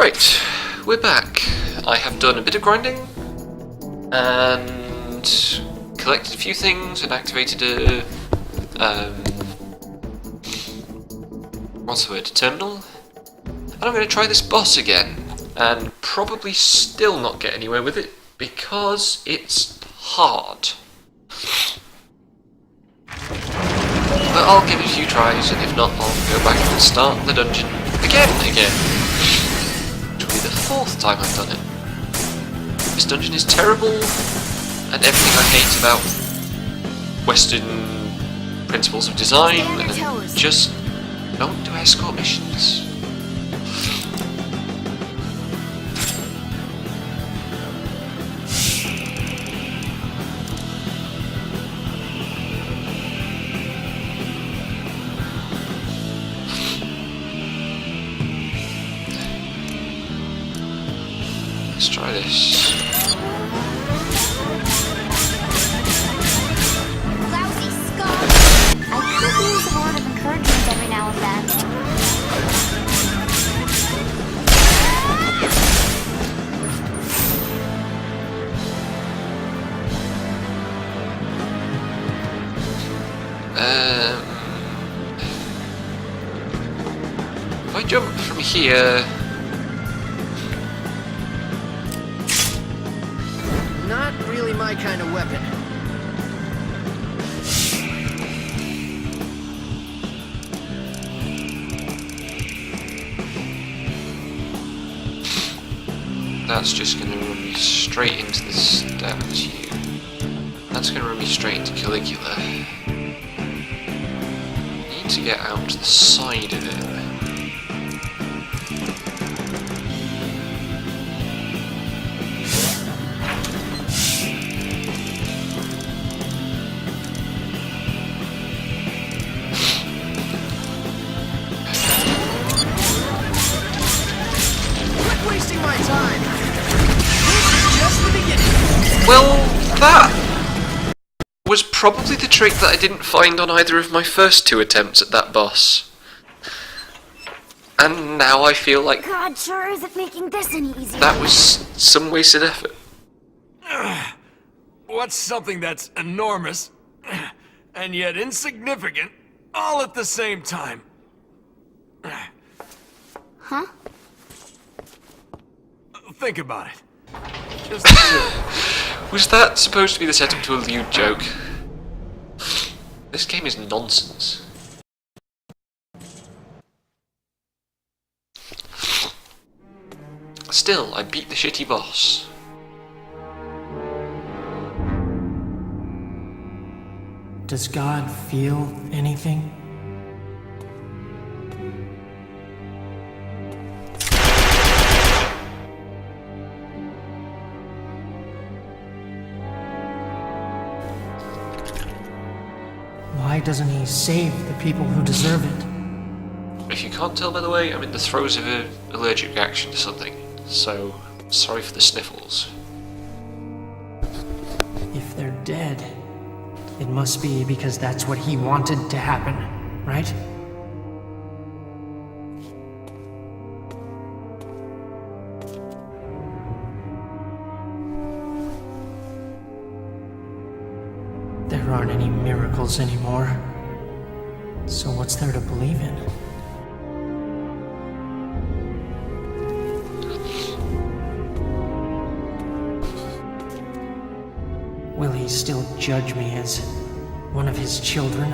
Right, we're back. I have done a bit of grinding and collected a few things and activated a what's the word? Terminal. And I'm going to try this boss again, and probably still not get anywhere with it because it's hard. But I'll give it a few tries, and if not, I'll go back and start the dungeon again. Which will be the 4th time I've done it. This dungeon is terrible, and everything I hate about Western principles of design, and just don't do escort missions. Let's try this. Lousy skull! I could use a word of encouragement every now and then. If I jump from here... Not really my kind of weapon. That's just going to run me straight into the statue. That's going to run me straight into Caligula. Need to get out to the side of it. Wasting my time. This is just the beginning. Well, that was probably the trick that I didn't find on either of my first 2 attempts at that boss. And now I feel like God sure isn't making this any easier. that was some wasted effort. What's something that's enormous and yet insignificant all at the same time? Huh? Think about it. Just Was that supposed to be the setup to a lewd joke? This game is nonsense. Still, I beat the shitty boss. Does God feel anything? Why doesn't he save the people who deserve it? If you can't tell by the way, I'm in the throes of an allergic reaction to something, so sorry for the sniffles. If they're dead, it must be because that's what he wanted to happen, right? There aren't any miracles anymore. So what's there to believe in? Will he still judge me as one of his children?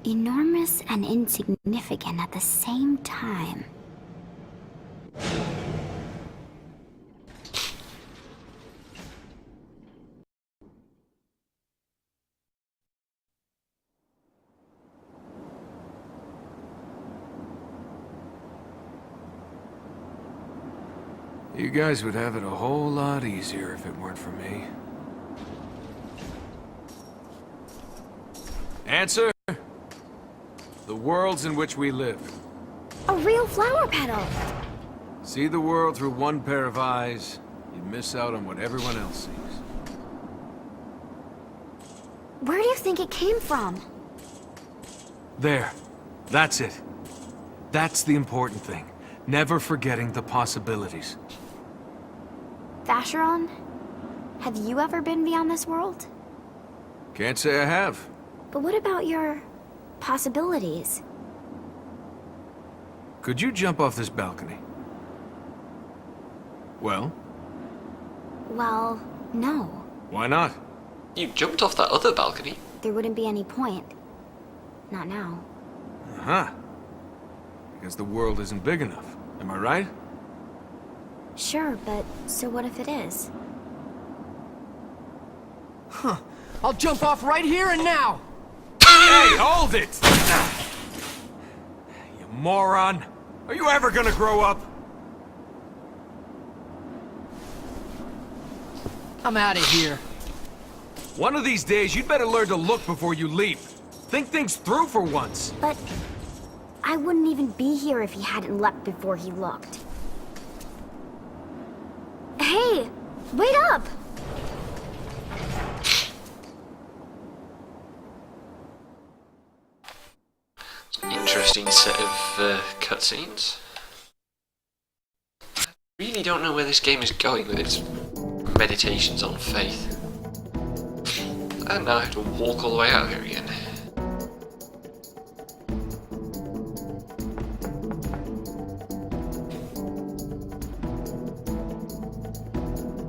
Enormous and insignificant at the same time. You guys would have it a whole lot easier if it weren't for me. Answer? The worlds in which we live. A real flower petal. See the world through one pair of eyes, you miss out on what everyone else sees. Where do you think it came from? There. That's it. That's the important thing. Never forgetting the possibilities. Vacheron? Have you ever been beyond this world? Can't say I have. But what about your possibilities? Could you jump off this balcony? Well, Well, no. why not? You jumped off that other balcony. There wouldn't be any point. Not now. Uh-huh. Because the world isn't big enough. Am I right? Sure, but so what if it is? I'll jump off right here and now! Hey, hold it! You moron! Are you ever gonna grow up? I'm out of here. One of these days, you'd better learn to look before you leap. Think things through for once. But I wouldn't even be here if he hadn't leapt before he looked. Hey! Wait up! Interesting set of cutscenes. I really don't know where this game is going with its meditations on faith. And now I have to walk all the way out here again.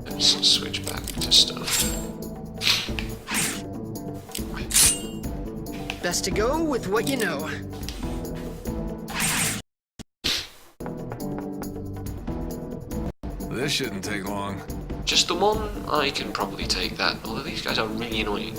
Let's switch back to stuff. Best to go with what you know. This shouldn't take long. Just the one, I can probably take that, although these guys are really annoying.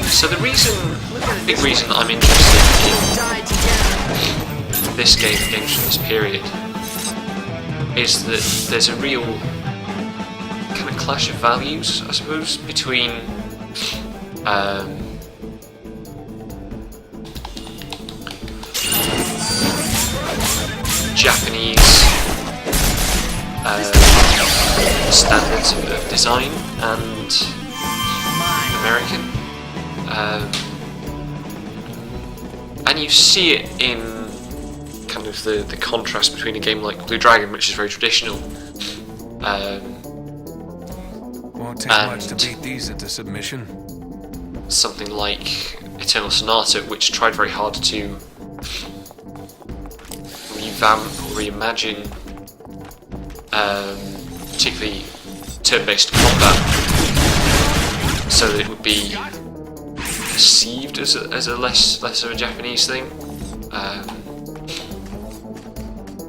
So the big reason I'm interested Die together. in this game, games from this period, is that there's a real kind of clash of values, I suppose, between Japanese standards of design and American. And you see it in kind of the contrast between a game like Blue Dragon, which is very traditional, Won't take much to beat these into submission. something like Eternal Sonata, which tried very hard to revamp or reimagine particularly turn-based combat, so that it would be perceived as a less of a Japanese thing.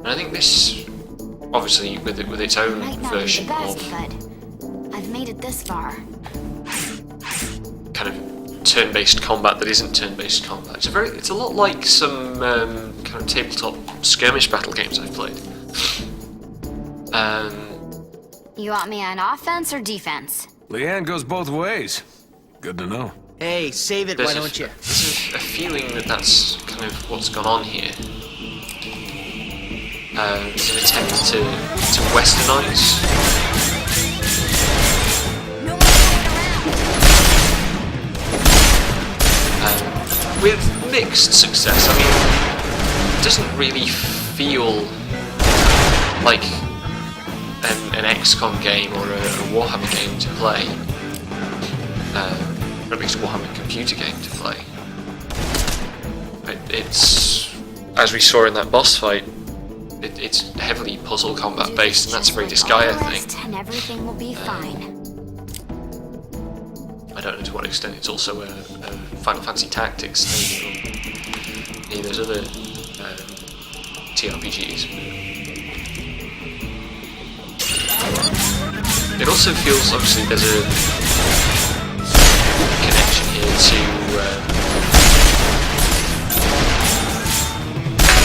And I think this, obviously, with its own Might not be the version best, of but I've made it this far. kind of turn-based combat that isn't turn-based combat. It's a lot like some kind of tabletop skirmish battle games I've played. You want me on offense or defense? Leanne goes both ways. Good to know. Hey, save it, why don't you? There's a feeling that that's kind of what's gone on here. It's an attempt to westernise. No more hanging around. With mixed success. I mean, it doesn't really feel like an XCOM game or a Warhammer game to play. Or at least a Warhammer computer game to play. It's, as we saw in that boss fight, it's heavily puzzle combat based, and that's a very Disgaea thing. And everything will be fine. I don't know to what extent it's also a Final Fantasy Tactics thing or any of those other TRPGs. It also feels, obviously, there's a connection here to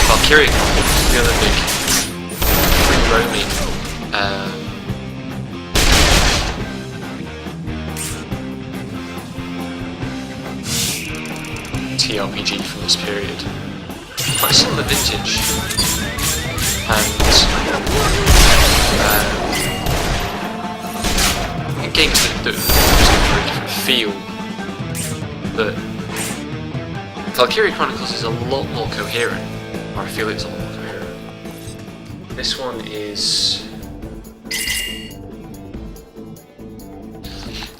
Valkyria, the other big free-roaming TRPG from this period. Quite similar vintage, and games that just have a very different feel. But Valkyria Chronicles is a lot more coherent, or I feel it's a lot more coherent. This one is...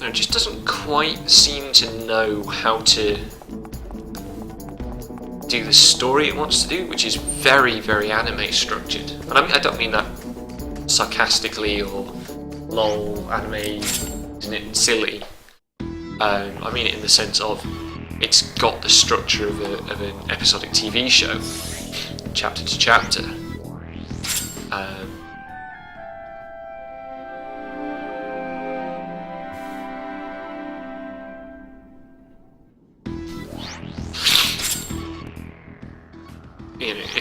it just doesn't quite seem to know how to do the story it wants to do, which is very, very anime structured. And I don't mean that sarcastically or lol, anime, isn't it silly? I mean it in the sense of it's got the structure of an episodic TV show, chapter to chapter.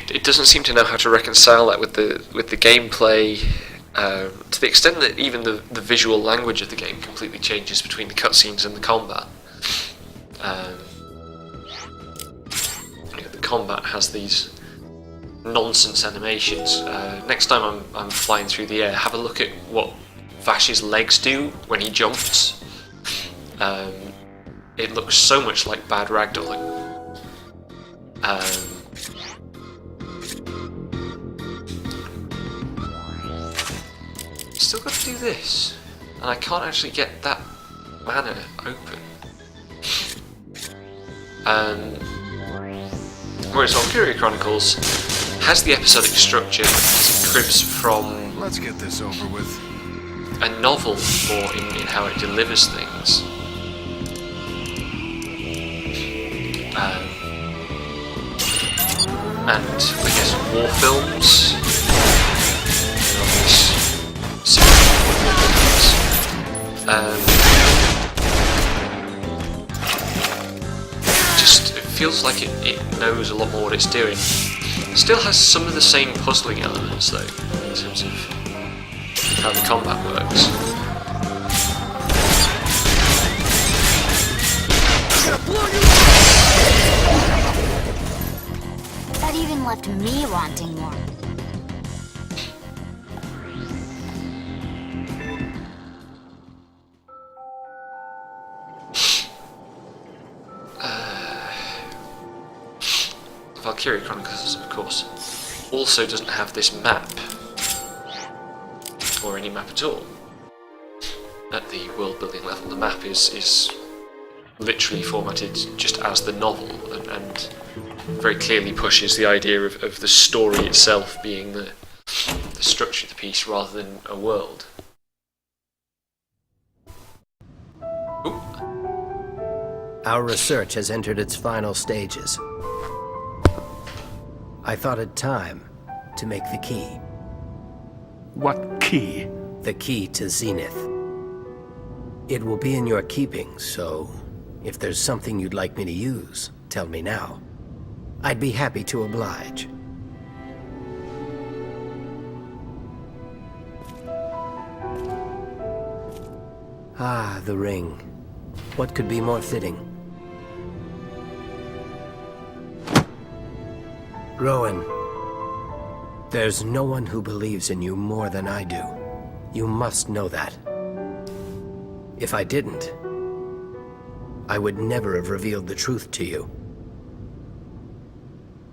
It doesn't seem to know how to reconcile that with the gameplay, to the extent that even the visual language of the game completely changes between the cutscenes and the combat. The combat has these nonsense animations. Next time I'm flying through the air, have a look at what Vash's legs do when he jumps. It looks so much like bad ragdolling. Still got to do this, and I can't actually get that manor open. Whereas Valkyria Chronicles has the episodic structure that cribs from Let's get this over with. a novel, or in how it delivers things. And I guess war films. Just it feels like it knows a lot more what it's doing. Still has some of the same puzzling elements though, in terms of how the combat works. That even left me wanting more. Valkyria Chronicles, of course, also doesn't have this map, or any map at all. At the world building level, the map is literally formatted just as the novel, and very clearly pushes the idea of the story itself being the structure of the piece rather than a world. Ooh. Our research has entered its final stages. I thought it time to make the key. What key? The key to Zenith. It will be in your keeping, so if there's something you'd like me to use, tell me now. I'd be happy to oblige. Ah, the ring. What could be more fitting? Rowan, there's no one who believes in you more than I do. You must know that. If I didn't, I would never have revealed the truth to you.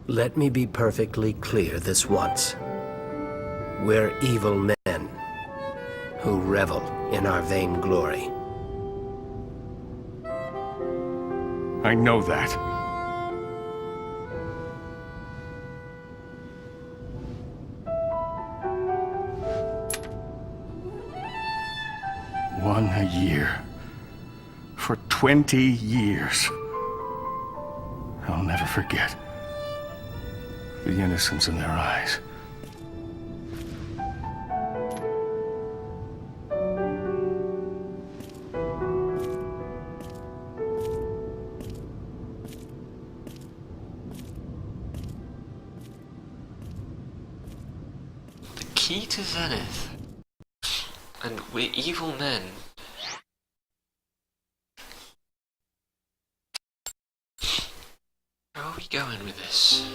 Let me be perfectly clear this once. We're evil men who revel in our vainglory. I know that. One a year. For 20 years. I'll never forget the innocence in their eyes. key to Zenith. And we're evil men. How are we going with this?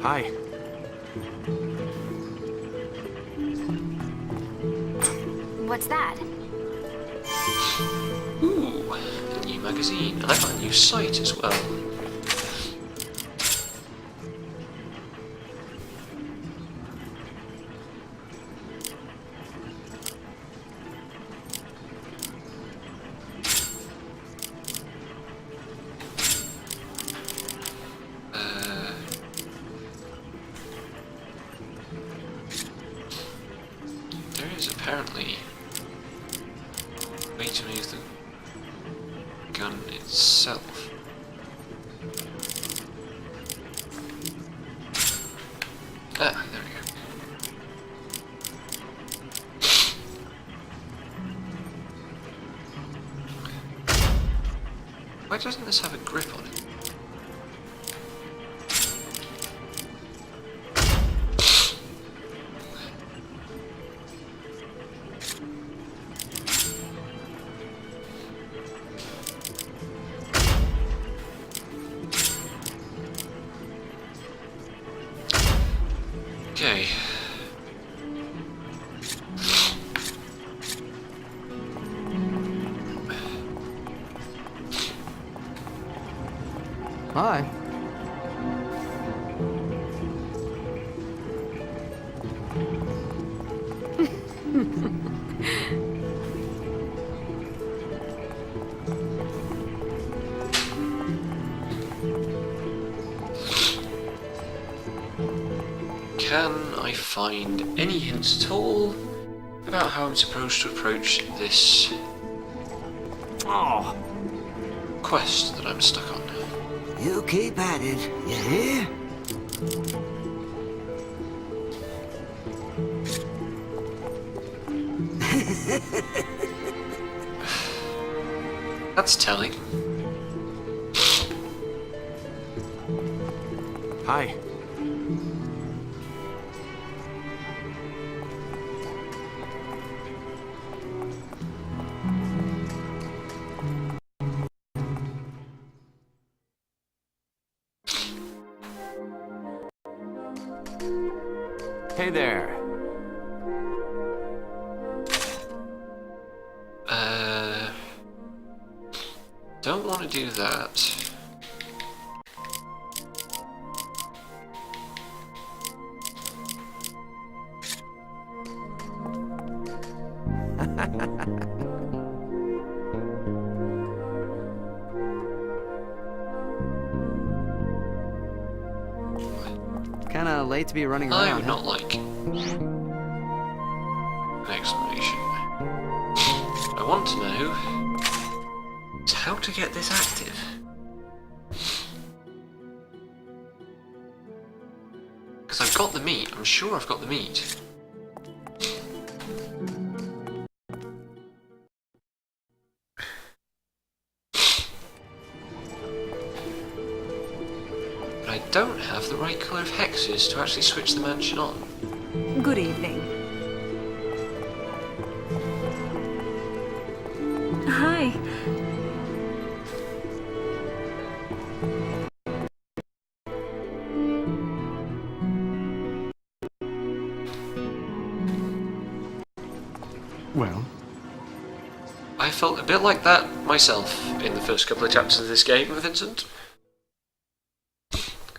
Hi. What's that? Ooh, a new magazine. And I've got a new site as well. There is apparently a way to move the gun itself. Ah, there we go. Why doesn't this have a grip on it? Okay. Hi. Can I find any hints at all about how I'm supposed to approach this quest that I'm stuck on? You keep at it, you hear? That's telling. Hi. Hey there. Don't want to do that. Kinda late to be running I around. would not like an explanation. I want to know is how to get this active. Because I've got the meat. I'm sure I've got the meat. But I don't have the right colour of hexes to actually switch the mansion on. Good evening. Hi. Well, I felt a bit like that myself in the first couple of chapters of this game, Vincent.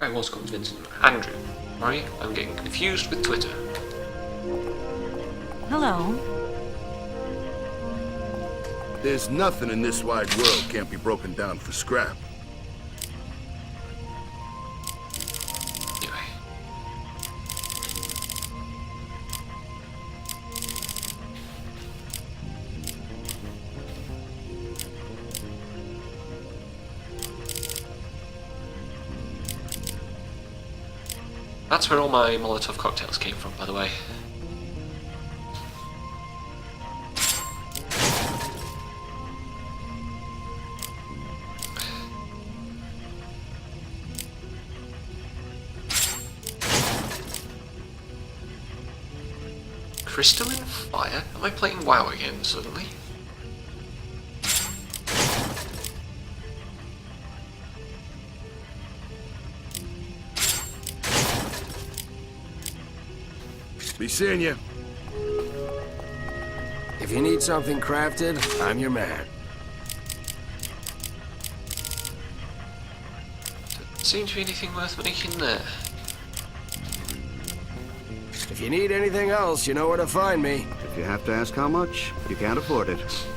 I was called Vincent. Andrew. Sorry, I'm getting confused with Twitter. Hello. There's nothing in this wide world can't be broken down for scrap. Anyway. That's where all my Molotov cocktails came from, by the way. Crystalline Fire? Am I playing WoW again suddenly? Be seeing you. If you need something crafted, I'm your man. Doesn't seem to be anything worth making there. If you need anything else, you know where to find me. If you have to ask how much, you can't afford it.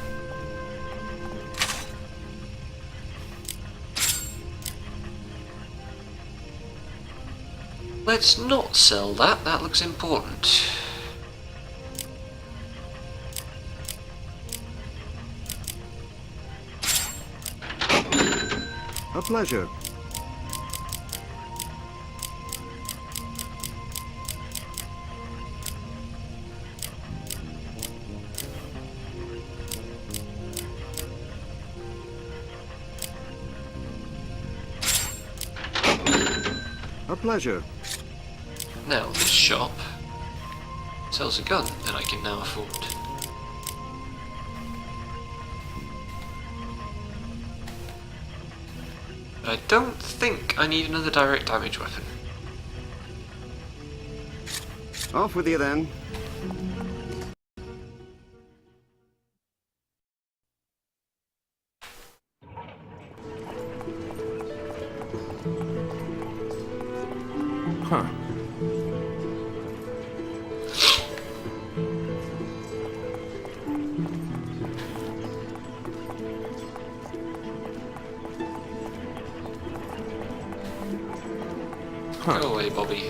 Let's not sell that, that looks important. A pleasure. A pleasure. Now, this shop sells a gun that I can now afford. But I don't think I need another direct damage weapon. Off with you then. Huh. Go away, Bobby.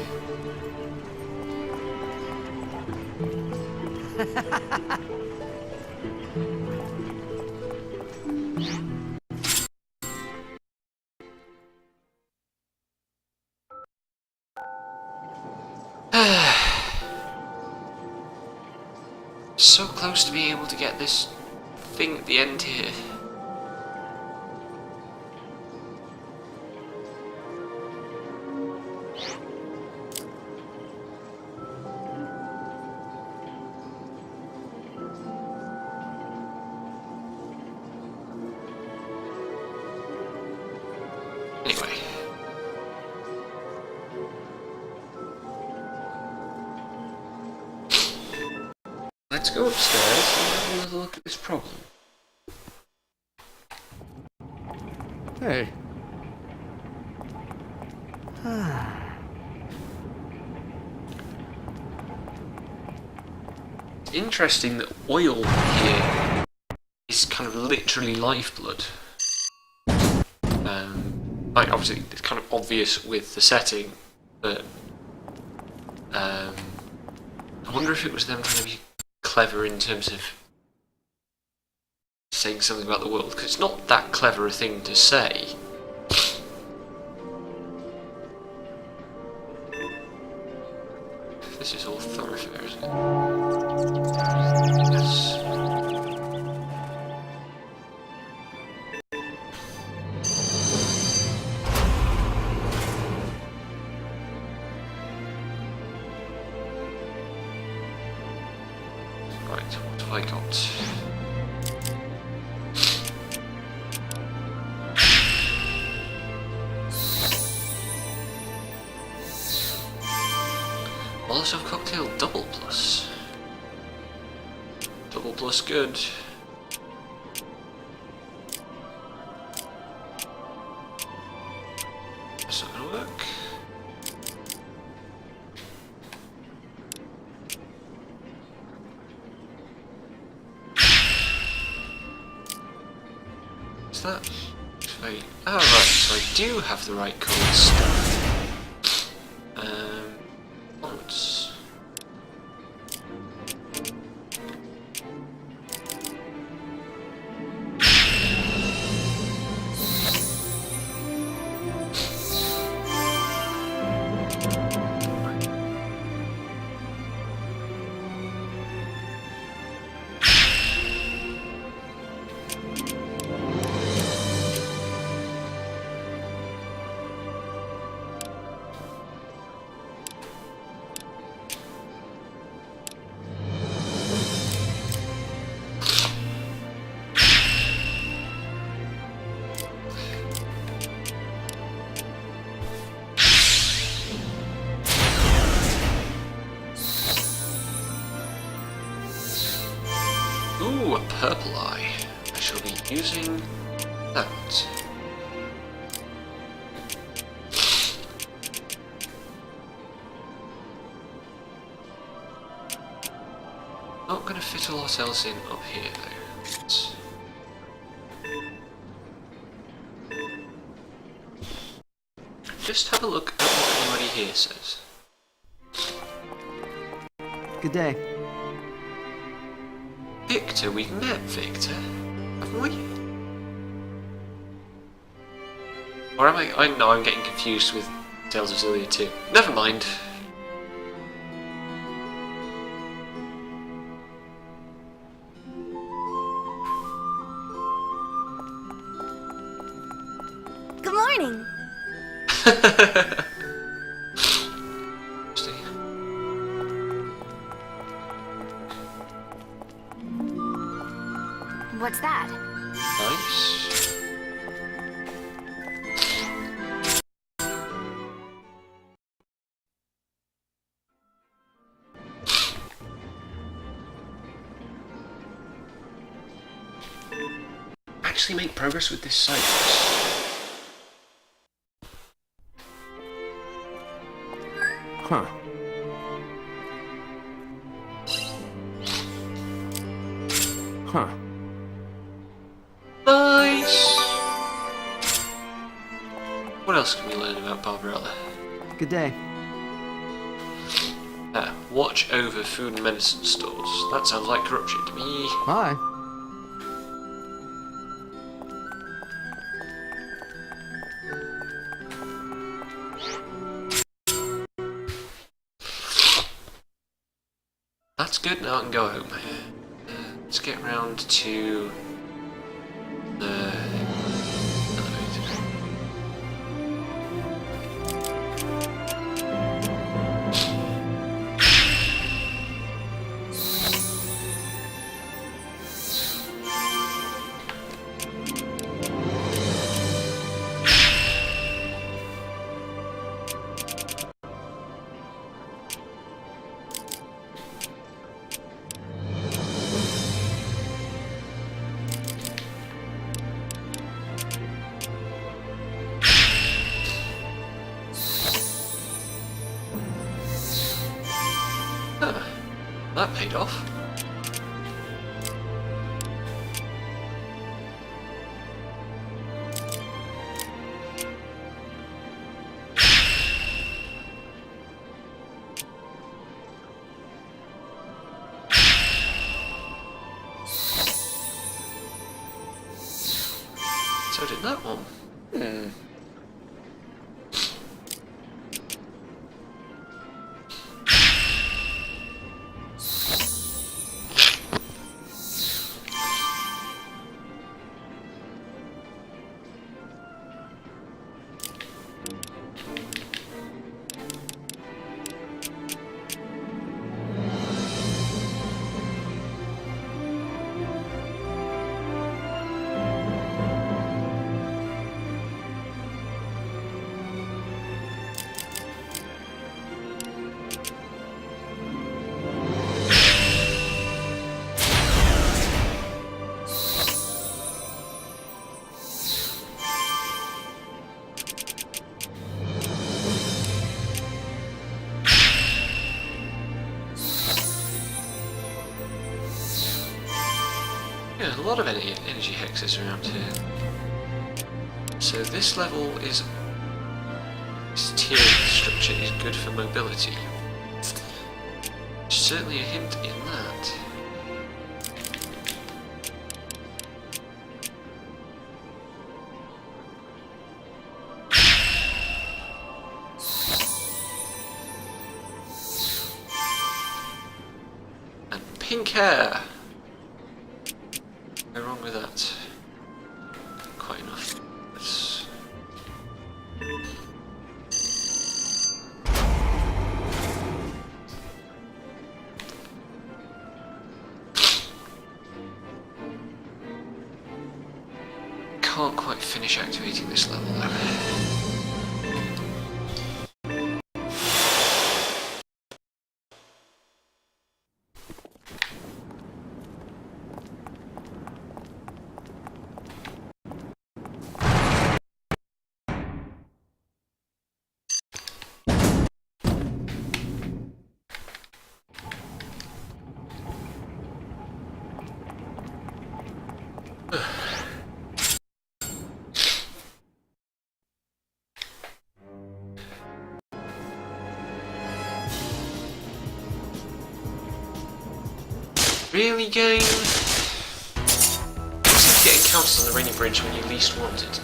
So close to being able to get this thing at the end here. Anyway. Let's go upstairs and have another look at this problem. Hey. It's interesting that oil here is kind of literally lifeblood. Like obviously it's kind of obvious with the setting, but I wonder if it was them trying to be clever in terms of saying something about the world, because it's not that clever a thing to say. This is all thoroughfare, isn't it? Yes. Right, what have I got? Molotov cocktail double plus. Double plus good. That's not gonna work. Is that... Oh right, so I do have the right codes. Once. Ooh, a purple eye. I shall be using that. Not going to fit a lot else in up here though. Just have a look at what anybody here says. Good day. Victor, we've met Victor, haven't we? Or am I know I'm getting confused with Tales of Xillia 2. Never mind. Good morning. What's that? Nice. Actually make progress with this site. Huh. Huh. Nice! What else can we learn about Barbarella? Good day. Watch over food and medicine stores. That sounds like corruption to me. Hi. That's good, now I can go home. Let's get round to the elevator. That paid off. So did that one. Yeah, there's a lot of energy hexes around here. So this level is... This tier structure is good for mobility. Certainly a hint in that. And pink hair! No wrong with that. Quite enough. Let's... Can't quite finish activating this level though. Really, game? What's it get encounters on the rainy bridge when you least want it?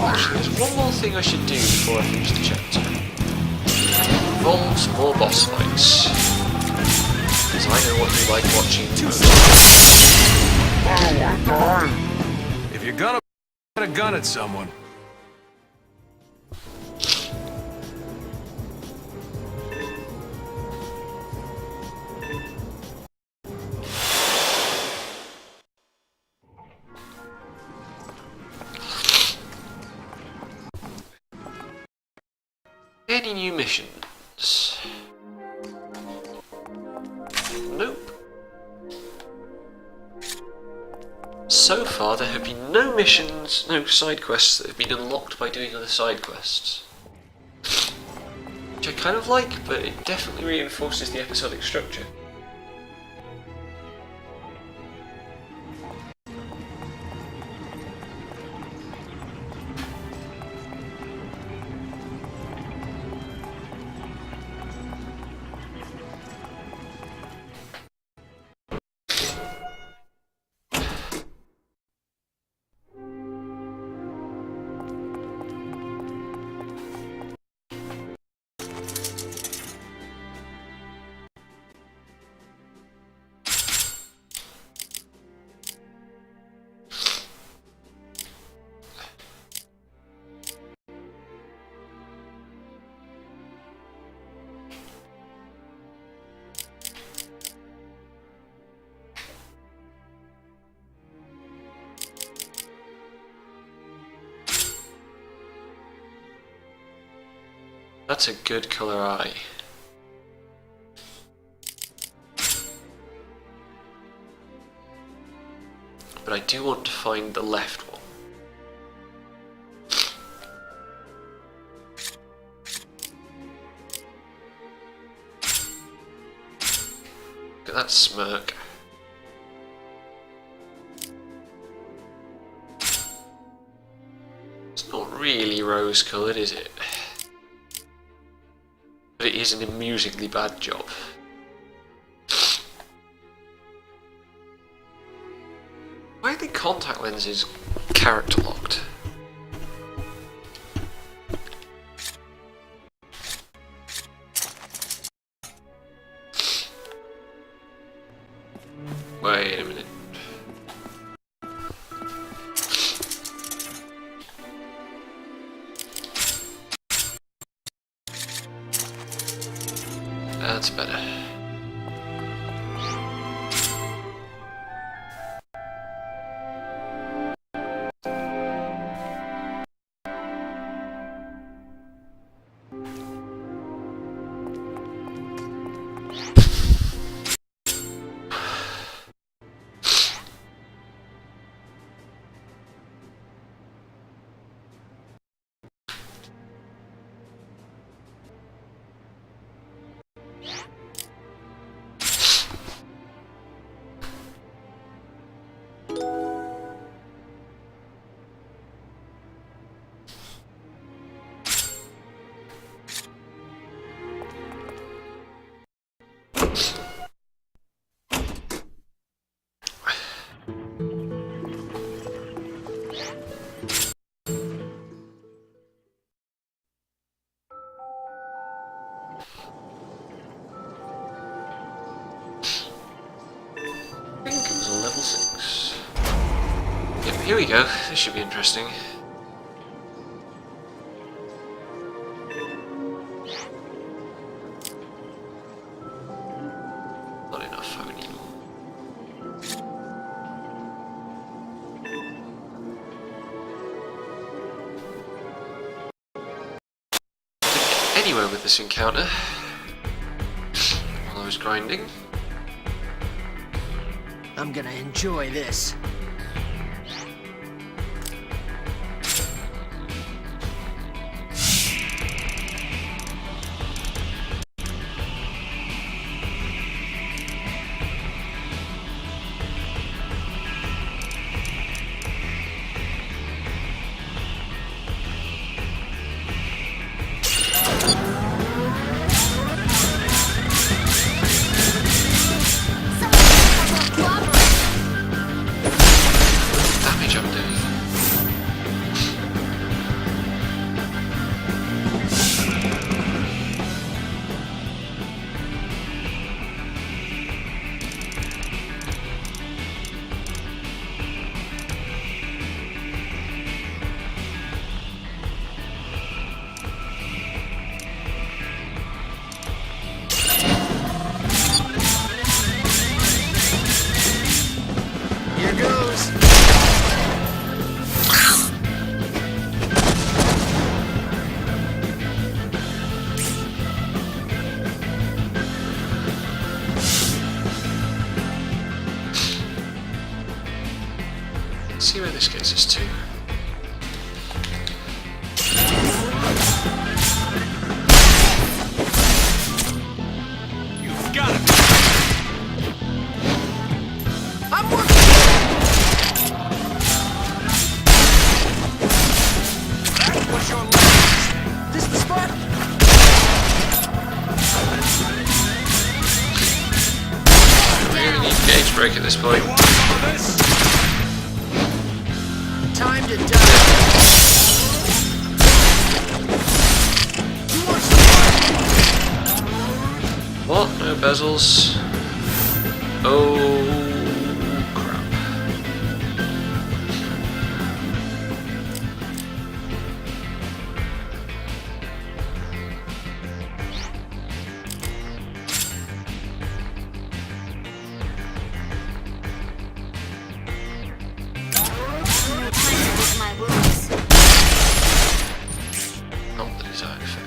Actually, there's one more thing I should do before I finish the chapter. Involves more boss fights. Because I know what you like watching. If you're gonna put a gun at someone, any new missions? Nope. So far there have been no missions, no side quests that have been unlocked by doing other side quests. Which I kind of like, but it definitely reinforces the episodic structure. That's a good colour eye. But I do want to find the left one. Look at that smirk. It's not really rose coloured, is it? But it is an amusingly bad job. Why are the contact lenses character locked? Wait a minute. That's better. Here we go. This should be interesting. Not enough, I need more. Anywhere with this encounter while I was grinding. I'm gonna enjoy this. Damage I'm doing. Here goes. Let's see where this gets us to. You've got it. I'm working. That was your last. This the spot? Really need to gauge break at this point. You want some of this? Time to die. You want some more? What? No bezels. Oh crap. No time to lick my wounds. Not the desired effect.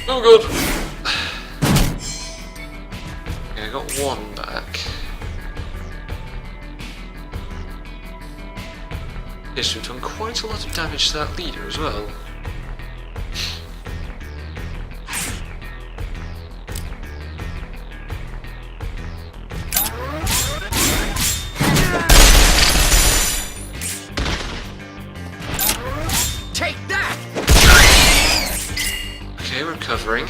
Oh god! Yeah, I got one back. Yes, we've done quite a lot of damage to that leader as well. Take that! Okay, we're recovering.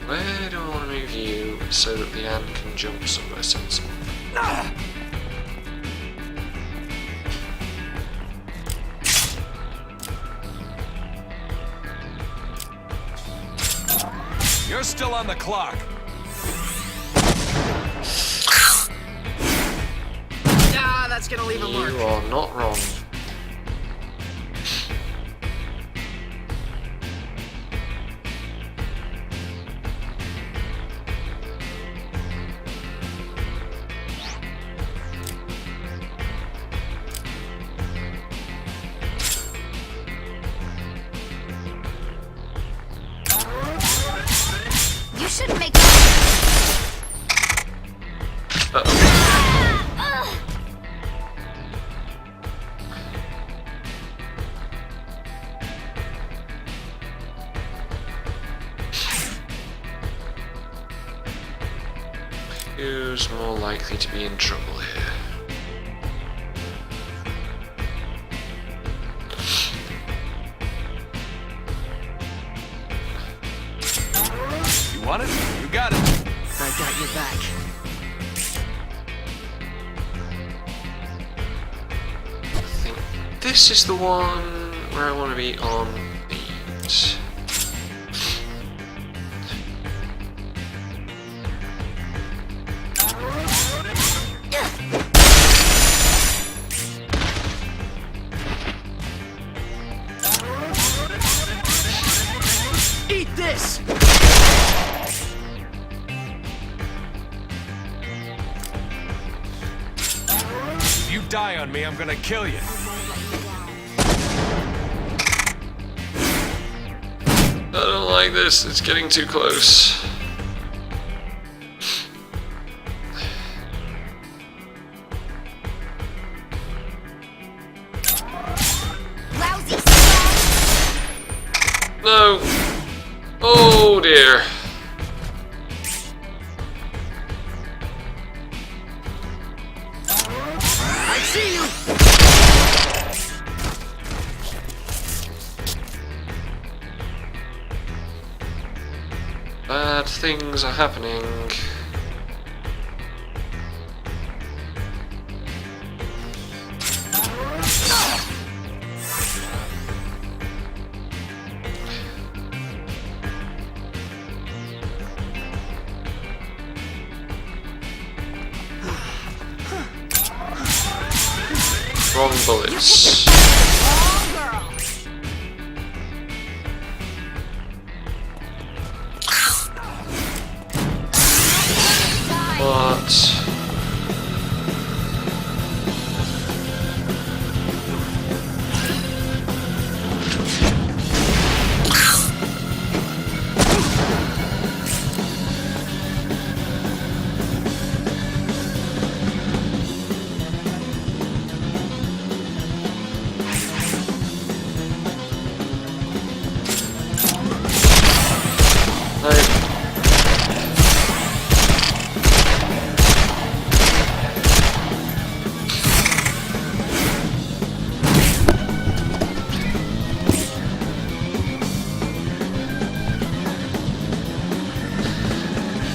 Where do I want to move you so that the ant can jump somewhere sensible? You're still on the clock. Ah, that's gonna leave a mark. You are not wrong. You shouldn't make. who's more likely to be in trouble here? You want it? You got it. I got your back. I think this is the one where I want to be on beat. Eat this! If you die on me, I'm gonna kill you. I don't like this, it's getting too close. Lousy squad. No! Oh dear. I see you! Bad things are happening. Wrong bullets. What?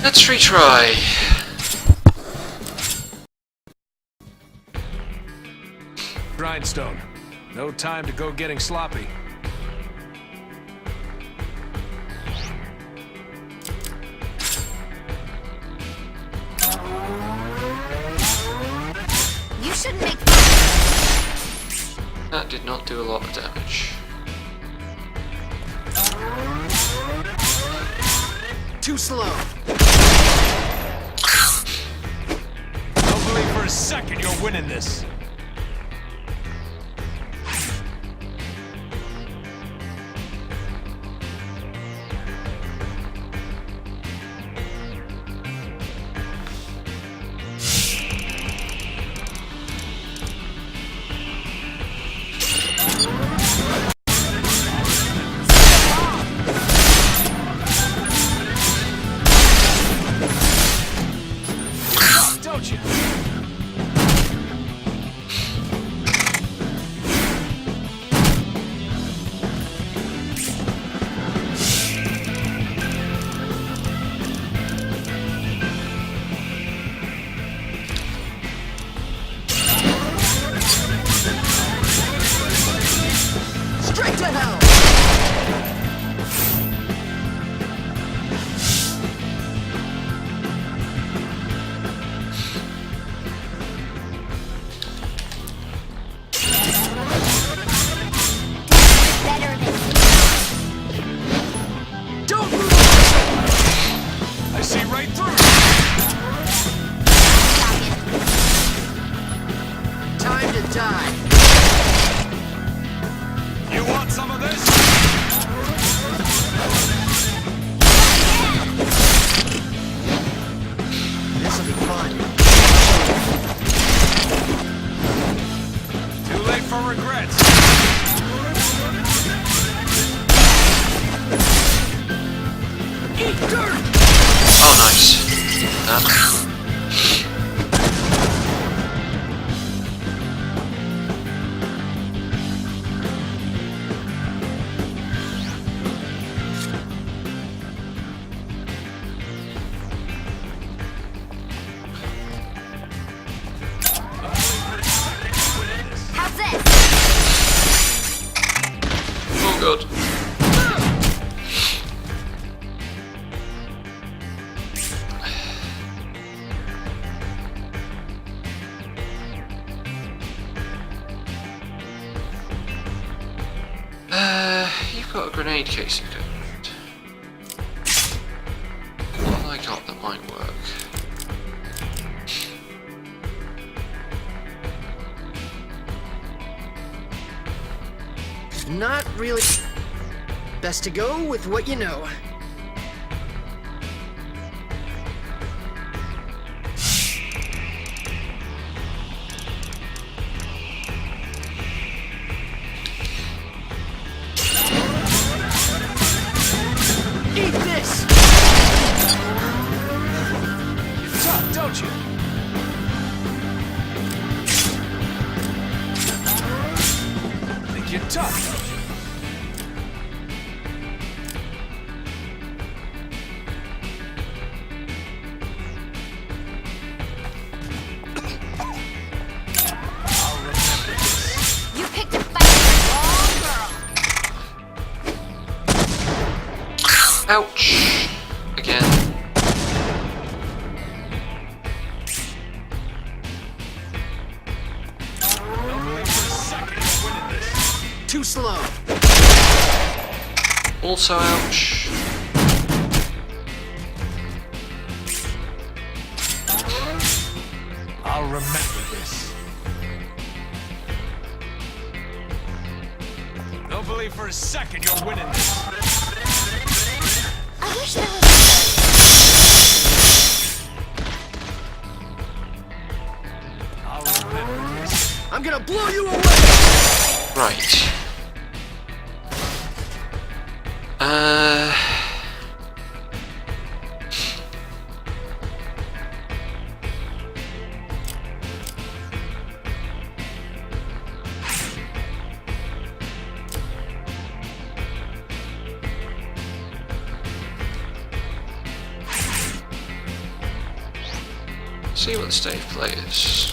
Let's retry. Grindstone. No time to go getting sloppy. You shouldn't make That did not do a lot of damage. Too slow. Don't believe for a second you're winning this. Don't you? Straight to hell! better than Don't move! I see right through. Time to die. You want some of this? This'll be fun. Too late for regrets. Eat dirt! Oh, nice. got a grenade casing going? What have I got that might work? Not really. Best to go with what you know. Eat this! You're tough, don't you? Think you're tough, don't you? You picked a fight with the wrong girl. Ouch! Again. Too slow. Also ouch. I'll remember this. Don't believe for a second you're winning this. I wish there was. I'll remember this. I'm gonna blow you away! Right. See what the state of play is.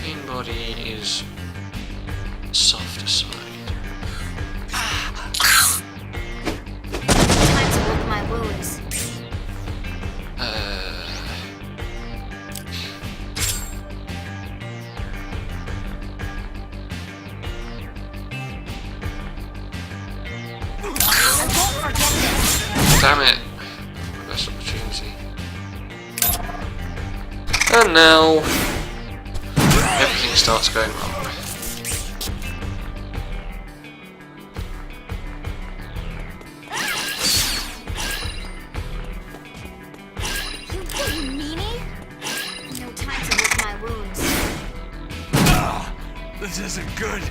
Main body is softer side. Time to lick my wounds. I won't forget this. Damn it! Best opportunity. And now everything starts going wrong. You meanie? No time to lick my wounds. This isn't good.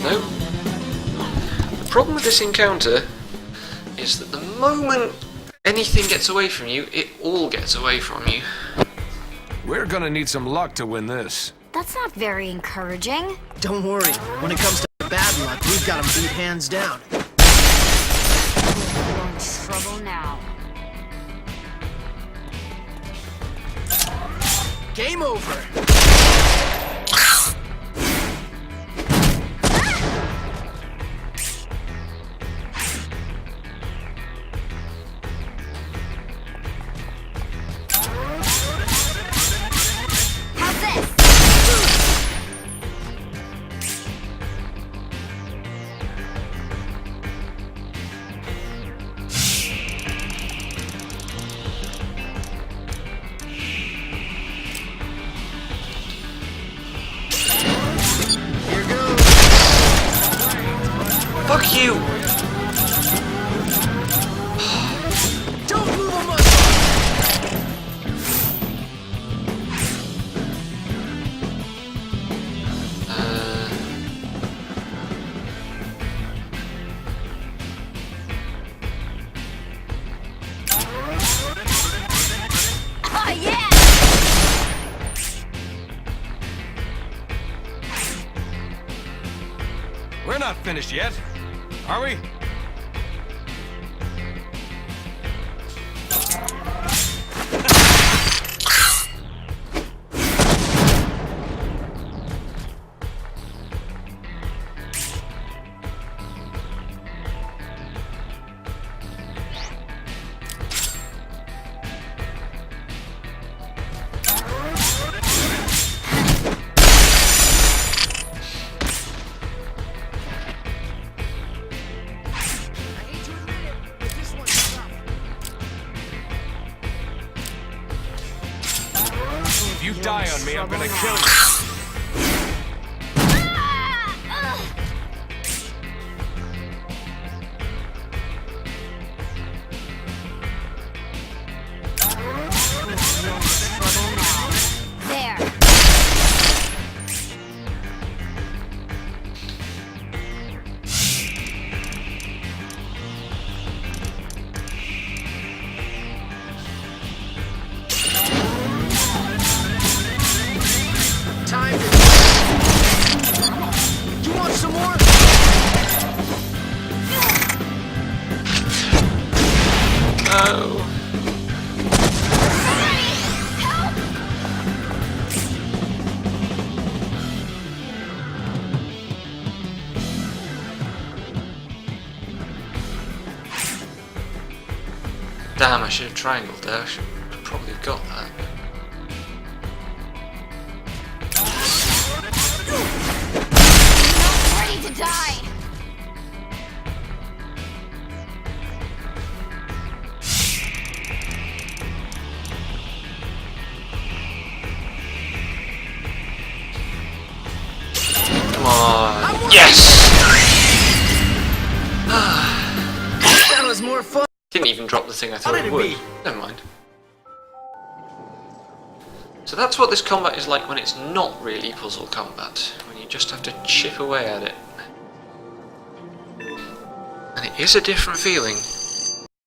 No. The problem with this encounter is that the moment anything gets away from you, it all gets away from you. We're gonna need some luck to win this. That's not very encouraging. Don't worry, when it comes to bad luck, we've got 'em beat hands down. You're in trouble now. Game over! How's this? Here goes! Fuck you! Don't move a muscle! Oh yeah! We're not finished yet, are we? die on me, I'm gonna kill you. There. Time to... You want some more? No. Damn, I should have triangled there. I should probably have got that. Ready to die. Come on. Yes! That was more fun. Didn't even drop the thing I thought How did it it would. be? Never mind. So that's what this combat is like when it's not really puzzle combat. When you just have to chip away at it. And it is a different feeling.